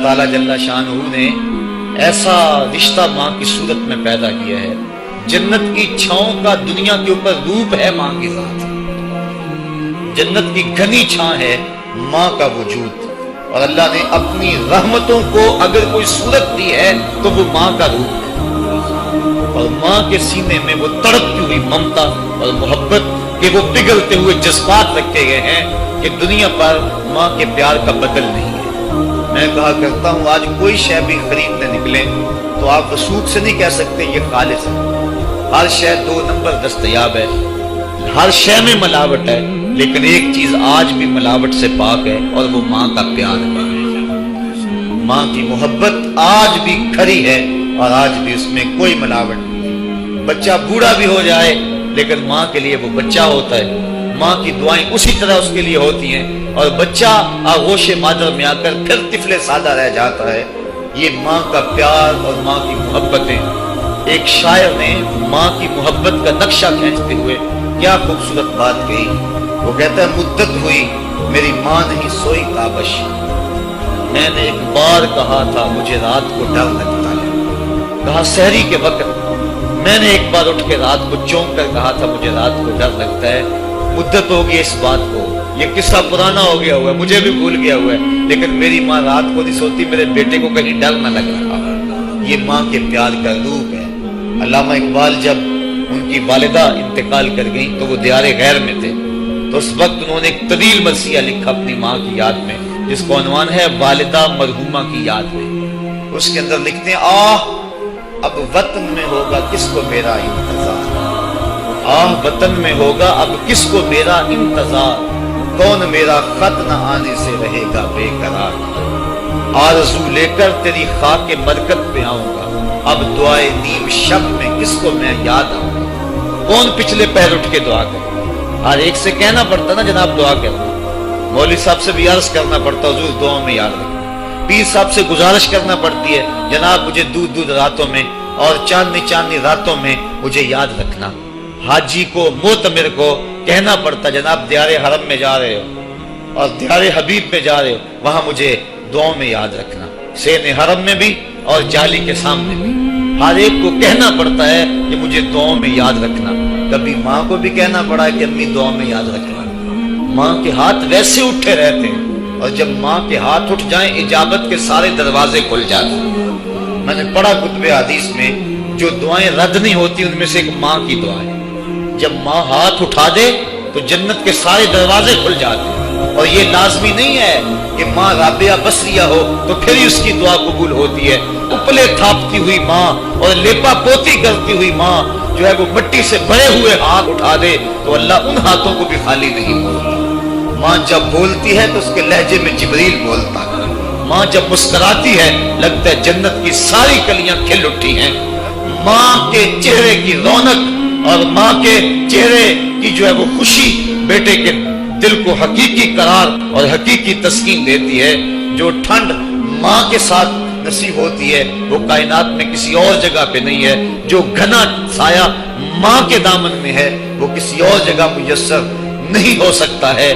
تعالیٰ جل شانہ نے ایسا رشتہ ماں کی صورت میں پیدا کیا ہے، جنت کی چھاؤں کا دنیا کے اوپر روپ ہے ماں کی ذات، جنت کی گھنی چھاں ہے ماں کا وجود، اور اللہ نے اپنی رحمتوں کو اگر کوئی صورت دی ہے تو وہ ماں کا روپ ہے، اور ماں کے سینے میں وہ تڑپتی ہوئی ممتا اور محبت کہ وہ پگھلتے ہوئے جذبات رکھے گئے ہیں کہ دنیا پر ماں کے پیار کا بدل نہیں ہے۔ میں کہا کرتا ہوں آج کوئی شے بھی خریدنے نکلیں تو آپ وثوق سے نہیں کہہ سکتے یہ خالص ہے، ہر شے 2 نمبر دستیاب ہے، ہر شے میں ملاوٹ ہے، لیکن ایک چیز آج بھی ملاوٹ سے پاک ہے اور وہ ماں کا پیار ہے۔ ماں کی محبت آج بھی کھری ہے اور آج بھی اس میں کوئی ملاوٹ نہیں۔ بچہ بوڑھا بھی ہو جائے لیکن ماں کے لیے وہ بچہ ہوتا ہے، ماں کی دعائیں اسی طرح اس کے لیے ہوتی ہیں، اور بچہ آغوش مادر میں آ کر پھر طفل سادہ رہ جاتا ہے۔ یہ ماں کا پیار اور ماں کی محبتیں۔ ایک شاعر نے ماں کی محبت کا نقشہ کھینچتے ہوئے کیا خوبصورت بات کہی، وہ کہتا ہے مدت ہوئی میری ماں نہیں سوئی کابش، میں نے ایک بار کہا تھا مجھے رات کو ڈر لگتا ہے، کہا سحری کے وقت میں نے ایک بار اٹھ کے رات کو چونک کر کہا تھا مجھے رات کو ڈر لگتا ہے۔ مدت ہوگی اس بات کو، یہ قصہ پرانا ہو گیا ہوا ہے، مجھے بھی بھول گیا ہوا ہے، لیکن میری ماں رات کو نہیں سوتی، میرے بیٹے کو کہیں ڈر نہ لگ رہا۔ یہ ماں کے پیار کا روپ ہے۔ علامہ اقبال جب ان کی والدہ انتقال کر گئیں تو وہ دیار غیر میں تھے، تو اس وقت انہوں نے ایک طویل مرثیہ لکھا اپنی ماں کی یاد میں، جس کو عنوان ہے والدہ مرحومہ کی یاد میں۔ اس کے اندر لکھتے ہیں آہ اب وطن میں ہوگا کس کو میرا انتظار، آہ وطن میں ہوگا اب کس کو میرا انتظار، کون میرا خط نہ آنے سے رہے گا بے قرار، آرزو لے کر تیری خاک مرکت پہ آؤں گا، اب دعائے نیم شب میں کس کو میں یاد آؤں گا، کون پچھلے پیر اٹھ کے دعا کرے۔ ہر ایک سے کہنا پڑتا نا جناب دعا کرنا، مولوی صاحب سے بھی عرض کرنا پڑتا حضور دعا میں یاد رکھنا، پیر صاحب سے گزارش کرنا پڑتی ہے جناب مجھے دودھ راتوں میں اور چاندنی راتوں میں مجھے یاد رکھنا، حاجی کو معتمر کو کہنا پڑتا جناب دیار حرم میں جا رہے ہو اور دیار حبیب میں جا رہے ہو وہاں مجھے دعاؤں میں یاد رکھنا، سین حرم میں بھی اور جالی کے سامنے بھی، ہر ایک کو کہنا پڑتا ہے کہ مجھے دعاؤں میں یاد رکھنا۔ کبھی ماں کو بھی کہنا پڑا ہے کہ امی دعاؤں میں یاد رکھنا۔ ماں کے ہاتھ ویسے اٹھے رہتے ہیں، اور جب ماں کے ہاتھ اٹھ جائیں اجابت کے سارے دروازے کھل جاتے ہیں۔ میں نے پڑھا کتب حدیث میں جو دعائیں رد نہیں ہوتی ان میں سے ایک ماں کی دعا ہے، جب ماں ہاتھ اٹھا دے تو جنت کے سارے دروازے کھل جاتے ہیں، اور یہ لازمی نہیں ہے کہ ماں رابعہ بصریہ ہو تو پھر ہی اس کی دعا قبول ہوتی ہے۔ اپلے تھاپتی ہوئی ماں اور لیپا پوتی کرتی ہوئی ماں جو ہے وہ مٹی سے بھرے ہوئے ہاتھ اٹھا دے تو اللہ ان ہاتھوں کو بھی خالی نہیں بولتا۔ ماں جب بولتی ہے تو اس کے لہجے میں جبریل بولتا ہے، ماں جب مسکراتی ہے لگتا ہے جنت کی ساری کلیاں کھل اٹھی ہیں۔ ماں کے چہرے کی رونق اور ماں کے چہرے کی جو ہے وہ خوشی بیٹے کے دل کو حقیقی قرار اور حقیقی تسکین دیتی ہے۔ جو ٹھنڈ ماں کے ساتھ نصیب ہوتی ہے وہ کائنات میں کسی اور جگہ پہ نہیں ہے، جو گھنا سایہ ماں کے دامن میں ہے وہ کسی اور جگہ میسر نہیں ہو سکتا ہے۔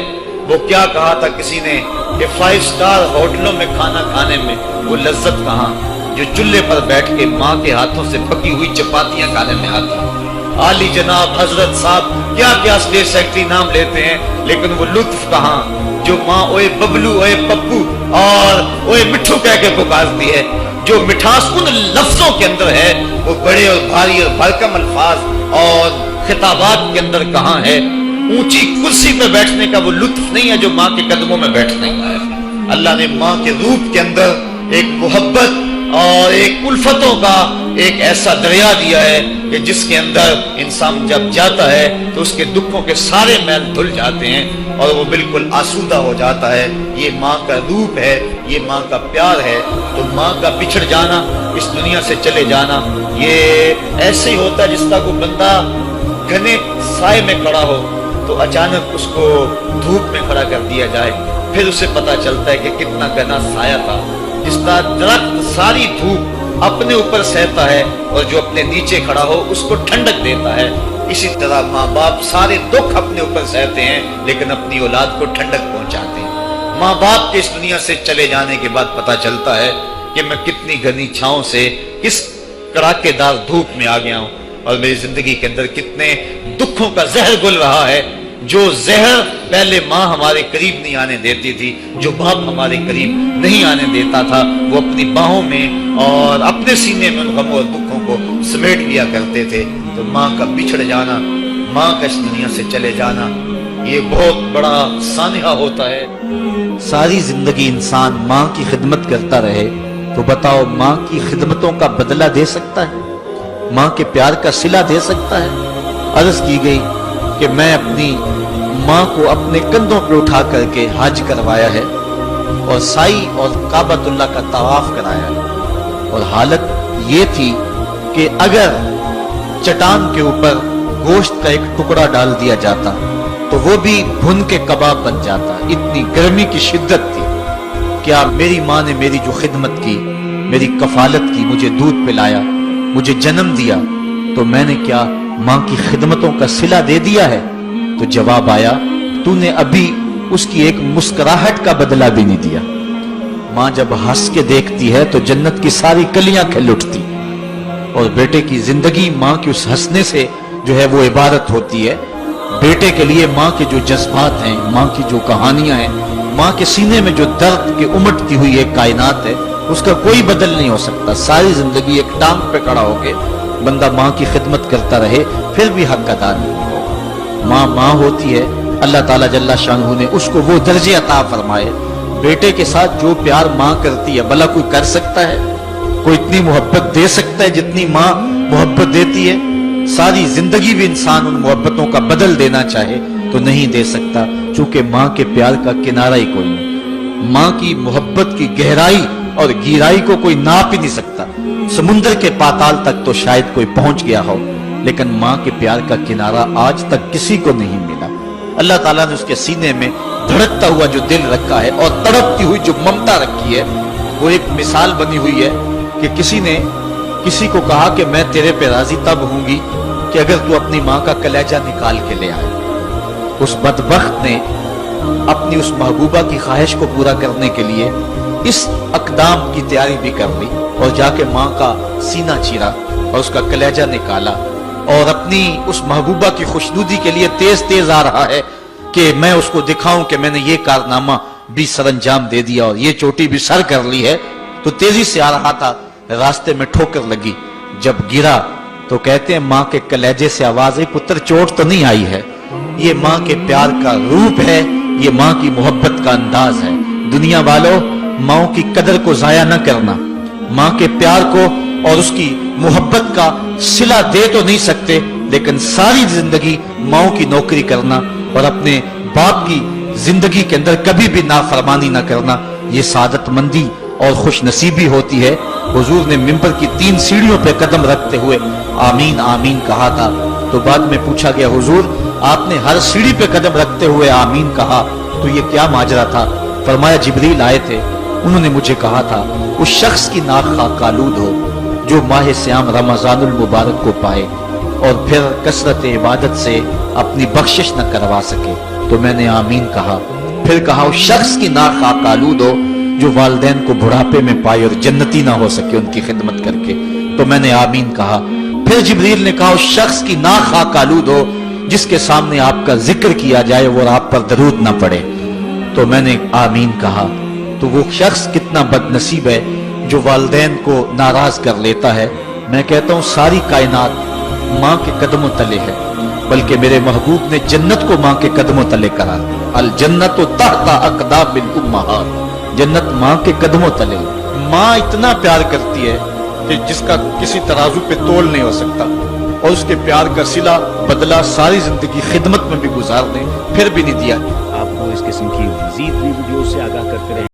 وہ کیا کہا تھا کسی نے کہ 5 سٹار ہوٹلوں میں کھانا کھانے میں وہ لذت کہاں جو چولہے پر بیٹھ کے ماں کے ہاتھوں سے پکی ہوئی چپاتیاں کھانے میں آتی ہیں۔ عالی جناب حضرت صاحب کیا کیا اسٹیٹ سیکرٹری نام لیتے ہیں، لیکن وہ لطف کہاں جو ماں اوئے ببلو اوئے پپو اور اوئے مٹھو کہہ کے پکارتی ہے۔ جو مٹھاس ان لفظوں کے اندر ہے وہ بڑے اور بھاری اور بھرکم الفاظ اور خطابات کے اندر کہاں ہے۔ اونچی کرسی پہ بیٹھنے کا وہ لطف نہیں ہے جو ماں کے قدموں میں بیٹھنے کا ہے۔ اللہ نے ماں کے روپ کے اندر ایک محبت اور ایک الفتوں کا ایک ایسا دریا دیا ہے کہ جس کے اندر انسان جب جاتا ہے تو اس کے دکھوں کے سارے میل دھل جاتے ہیں اور وہ بالکل آسودہ ہو جاتا ہے۔ یہ ماں کا روپ ہے، یہ ماں کا پیار ہے۔ تو ماں کا بچھڑ جانا، اس دنیا سے چلے جانا، یہ ایسے ہی ہوتا ہے جس طرح کوئی بندہ گھنے سائے میں کھڑا ہو تو اچانک اس کو دھوپ میں کھڑا کر دیا جائے، پھر اسے پتا چلتا ہے کہ کتنا گھنا سایہ تھا۔ جس طرح درخت ساری دھوپ اپنے اوپر سہتا ہے اور جو اپنے نیچے کھڑا ہو اس کو ٹھنڈک دیتا ہے، اسی طرح ماں باپ سارے دکھ اپنے اوپر سہتے ہیں لیکن اپنی اولاد کو ٹھنڈک پہنچاتے ہیں۔ ماں باپ کے اس دنیا سے چلے جانے کے بعد پتا چلتا ہے کہ میں کتنی گھنی چھاؤں سے کس کڑاکے دار دھوپ میں آ گیا ہوں، اور میری زندگی کے اندر کتنے دکھوں کا زہر گل رہا ہے، جو زہر پہلے ماں ہمارے قریب نہیں آنے دیتی تھی، جو باپ ہمارے قریب نہیں آنے دیتا تھا، وہ اپنی باہوں میں اور اپنے سینے میں ان غموں اور دکھوں کو سمیٹ لیا کرتے تھے۔ تو ماں کا بچھڑ جانا، ماں کا اس دنیا سے چلے جانا، یہ بہت بڑا سانحہ ہوتا ہے۔ ساری زندگی انسان ماں کی خدمت کرتا رہے تو بتاؤ ماں کی خدمتوں کا بدلہ دے سکتا ہے؟ ماں کے پیار کا صلہ دے سکتا ہے؟ عرض کی گئی کہ میں اپنی ماں کو اپنے کندھوں پہ اٹھا کر کے حج کروایا ہے اور سائی اور کعبۃ اللہ کا طواف کرایا ہے، اور حالت یہ تھی کہ اگر چٹان کے اوپر گوشت کا ایک ٹکڑا ڈال دیا جاتا تو وہ بھی بھن کے کباب بن جاتا، اتنی گرمی کی شدت تھی۔ کیا میری ماں نے میری جو خدمت کی، میری کفالت کی، مجھے دودھ پلایا، مجھے جنم دیا، تو میں نے کیا ماں کی خدمتوں کا صلہ دے دیا ہے؟ تو جواب آیا، تو نے ابھی اس کی ایک مسکراہٹ کا بدلہ بھی نہیں دیا۔ ماں جب ہنس کے دیکھتی ہے تو جنت کی ساری کلیاں کھل اٹھتی، اور بیٹے کی زندگی ماں کے اس ہنسنے سے جو ہے وہ عبادت ہوتی ہے۔ بیٹے کے لیے ماں کے جو جذبات ہیں، ماں کی جو کہانیاں ہیں، ماں کے سینے میں جو درد کے امٹتی ہوئی ایک کائنات ہے، اس کا کوئی بدل نہیں ہو سکتا۔ ساری زندگی ایک ٹانگ پہ کھڑا ہو کے بندہ ماں کی خدمت کرتا رہے پھر بھی حق ادا نہیں ہو۔ ماں ماں ہوتی ہے، اللہ تعالیٰ جل شانہ نے اس کو وہ درجے عطا فرمائے۔ بیٹے کے ساتھ جو پیار ماں کرتی ہے بھلا کوئی کر سکتا ہے؟ کوئی اتنی محبت دے سکتا ہے جتنی ماں محبت دیتی ہے؟ ساری زندگی بھی انسان ان محبتوں کا بدل دینا چاہے تو نہیں دے سکتا، چونکہ ماں کے پیار کا کنارہ ہی کوئی نہیں۔ ماں کی محبت کی گہرائی اور گہرائی کو کوئی ناپ ہی نہیں سکتا۔ سمندر کے پاتال تک تو شاید کوئی پہنچ گیا ہو، لیکن ماں کے پیار کا کنارہ آج تک کسی کو نہیں ملا۔ اللہ تعالیٰ نے اس کے سینے میں دھڑکتا ہوا جو دل رکھا ہے اور تڑپتی ہوئی جو ممتا رکھی ہے، وہ ایک مثال بنی ہوئی ہے کہ کسی نے کسی کو کہا کہ میں تیرے پہ راضی تب ہوں گی کہ اگر تو اپنی ماں کا کلیجہ نکال کے لے آئے۔ اس بدبخت نے اپنی اس محبوبہ کی خواہش کو پورا کرنے کے لیے اس اقدام کی تیاری بھی کر لی، اور جا کے ماں کا سینہ چیرا اور اس کا کلیجہ نکالا، اور اپنی اس محبوبہ کی خوشنودی کے لیے تیز تیز آ رہا ہے کہ میں اس کو دکھاؤں کہ میں نے یہ کارنامہ بھی سر انجام دے دیا اور یہ چوٹی بھی سر کر لی ہے۔ تو تیزی سے آ رہا تھا، راستے میں ٹھوکر لگی، جب گرا تو کہتے ہیں ماں کے کلیجے سے آواز آئی، پتر چوٹ تو نہیں آئی ہے؟ یہ ماں کے پیار کا روپ ہے، یہ ماں کی محبت کا انداز ہے۔ دنیا والوں، ماں کی قدر کو ضائع نہ کرنا، ماں کے پیار کو اور اس کی محبت کا صلہ دے تو نہیں سکتے، لیکن ساری زندگی ماں کی نوکری کرنا اور اپنے باپ کی زندگی کے اندر کبھی بھی نافرمانی نہ کرنا، یہ سعادت مندی اور خوش نصیبی ہوتی ہے۔ حضور نے ممبر کی 3 سیڑھیوں پہ قدم رکھتے ہوئے آمین آمین کہا تھا، تو بعد میں پوچھا گیا حضور آپ نے ہر سیڑھی پہ قدم رکھتے ہوئے آمین کہا، تو یہ کیا ماجرا تھا؟ فرمایا جبریل آئے تھے، انہوں نے مجھے کہا تھا اس شخص کی ناک خاک آلود ہو جو ماہ سیام رمضان المبارک کو پائے اور پھر کثرت عبادت سے اپنی بخشش نہ کروا سکے، تو میں نے آمین کہا۔ پھر کہا اس شخص کی ناک خاک آلود ہو جو والدین کو بڑھاپے میں پائے اور جنتی نہ ہو سکے ان کی خدمت کر کے، تو میں نے آمین کہا۔ پھر جبریل نے کہا اس شخص کی ناک خاک آلود ہو جس کے سامنے آپ کا ذکر کیا جائے اور آپ پر درود نہ پڑے، تو میں نے آمین کہا۔ تو وہ شخص کتنا بد نصیب ہے جو والدین کو ناراض کر لیتا ہے۔ میں کہتا ہوں ساری کائنات ماں کے قدموں تلے ہے، بلکہ میرے محبوب نے جنت کو ماں کے قدموں تلے کرا۔ الجنت تحت اقدام الامہات، جنت ماں کے قدموں تلے۔ ماں اتنا پیار کرتی ہے کہ جس کا کسی ترازو پہ تول نہیں ہو سکتا، اور اس کے پیار کا صلہ بدلہ ساری زندگی خدمت میں بھی گزار دیں پھر بھی نہیں دیا۔ آپ کو اس قسم کی مزید بھی ویڈیو سے آگاہ کرتے رہیں